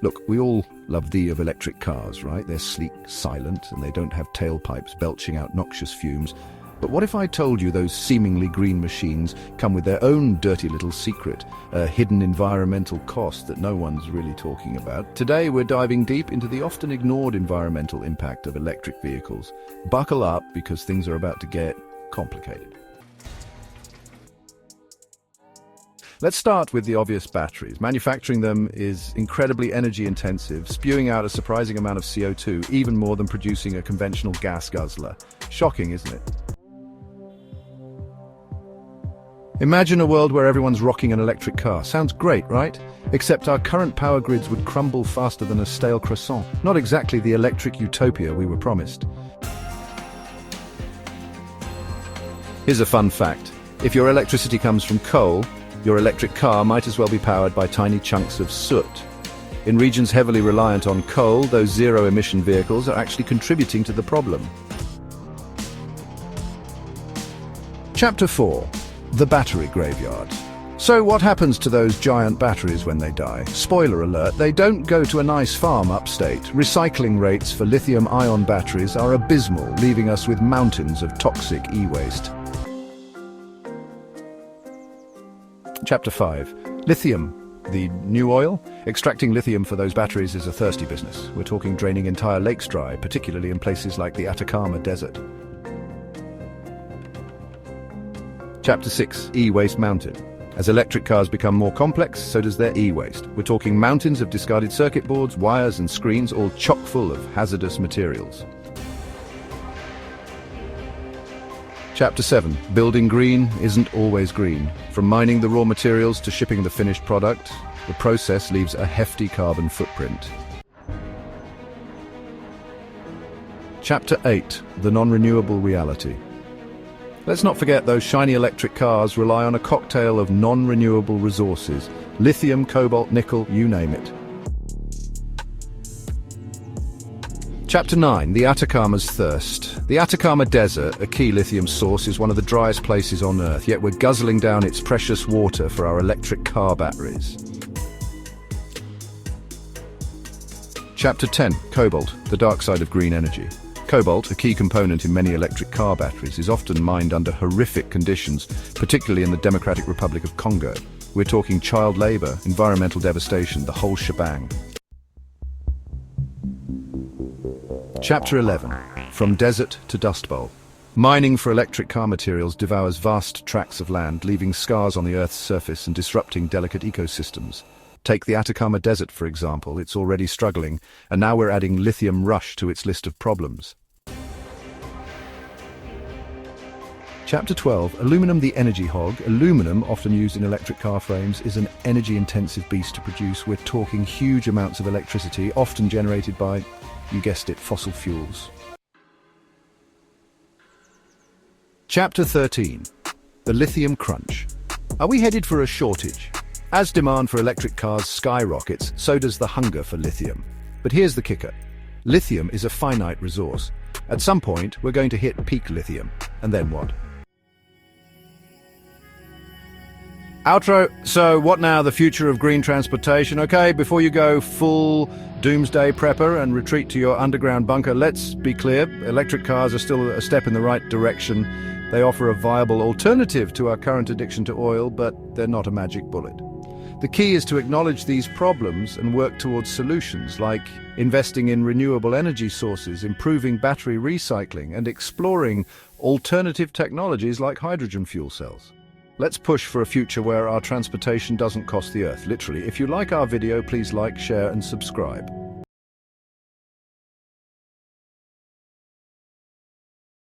Look, we all love the of electric cars, right? They're sleek, silent, and they don't have tailpipes belching out noxious fumes. But what if I told you those seemingly green machines come with their own dirty little secret, a hidden environmental cost that no one's really talking about? Today we're diving deep into the often ignored environmental impact of electric vehicles. Buckle up because things are about to get complicated. Let's start with the obvious batteries. Manufacturing them is incredibly energy intensive, spewing out a surprising amount of CO2, even more than producing a conventional gas guzzler. Shocking, isn't it? Imagine a world where everyone's rocking an electric car. Sounds great, right? Except our current power grids would crumble faster than a stale croissant. Not exactly the electric utopia we were promised. Here's a fun fact. If your electricity comes from coal, your electric car might as well be powered by tiny chunks of soot. In regions heavily reliant on coal, those zero-emission vehicles are actually contributing to the problem. Chapter 4. The battery graveyard. So what happens to those giant batteries when they die? Spoiler alert, they don't go to a nice farm upstate. Recycling rates for lithium-ion batteries are abysmal, leaving us with mountains of toxic e-waste. Chapter 5. Lithium, the new oil? Extracting lithium for those batteries is a thirsty business. We're talking draining entire lakes dry, particularly in places like the Atacama Desert. Chapter 6. E-waste mountain. As electric cars become more complex, so does their e-waste. We're talking mountains of discarded circuit boards, wires and screens, all chock full of hazardous materials. Chapter 7. Building green isn't always green. From mining the raw materials to shipping the finished product, the process leaves a hefty carbon footprint. Chapter 8. The non-renewable reality. Let's not forget those shiny electric cars rely on a cocktail of non-renewable resources. Lithium, cobalt, nickel, you name it. Chapter 9. The Atacama's thirst. The Atacama Desert, a key lithium source, is one of the driest places on Earth, yet we're guzzling down its precious water for our electric car batteries. Chapter 10. Cobalt, the dark side of green energy. Cobalt, a key component in many electric car batteries, is often mined under horrific conditions, particularly in the Democratic Republic of Congo. We're talking child labor, environmental devastation, the whole shebang. Chapter 11. From desert to dust bowl. Mining for electric car materials devours vast tracts of land, leaving scars on the Earth's surface and disrupting delicate ecosystems. Take the Atacama Desert, for example. It's already struggling, and now we're adding lithium rush to its list of problems. Chapter 12. Aluminum, the energy hog. Aluminum, often used in electric car frames, is an energy-intensive beast to produce. We're talking huge amounts of electricity, often generated by, you guessed it, fossil fuels. Chapter 13. The lithium crunch. Are we headed for a shortage? As demand for electric cars skyrockets, so does the hunger for lithium. But here's the kicker. Lithium is a finite resource. At some point, we're going to hit peak lithium. And then what? Outro. So what now, the future of green transportation? Okay, before you go full doomsday prepper and retreat to your underground bunker, let's be clear. Electric cars are still a step in the right direction. They offer a viable alternative to our current addiction to oil, but they're not a magic bullet. The key is to acknowledge these problems and work towards solutions, like investing in renewable energy sources, improving battery recycling, and exploring alternative technologies like hydrogen fuel cells. Let's push for a future where our transportation doesn't cost the Earth, literally. If you like our video, please like, share, and subscribe.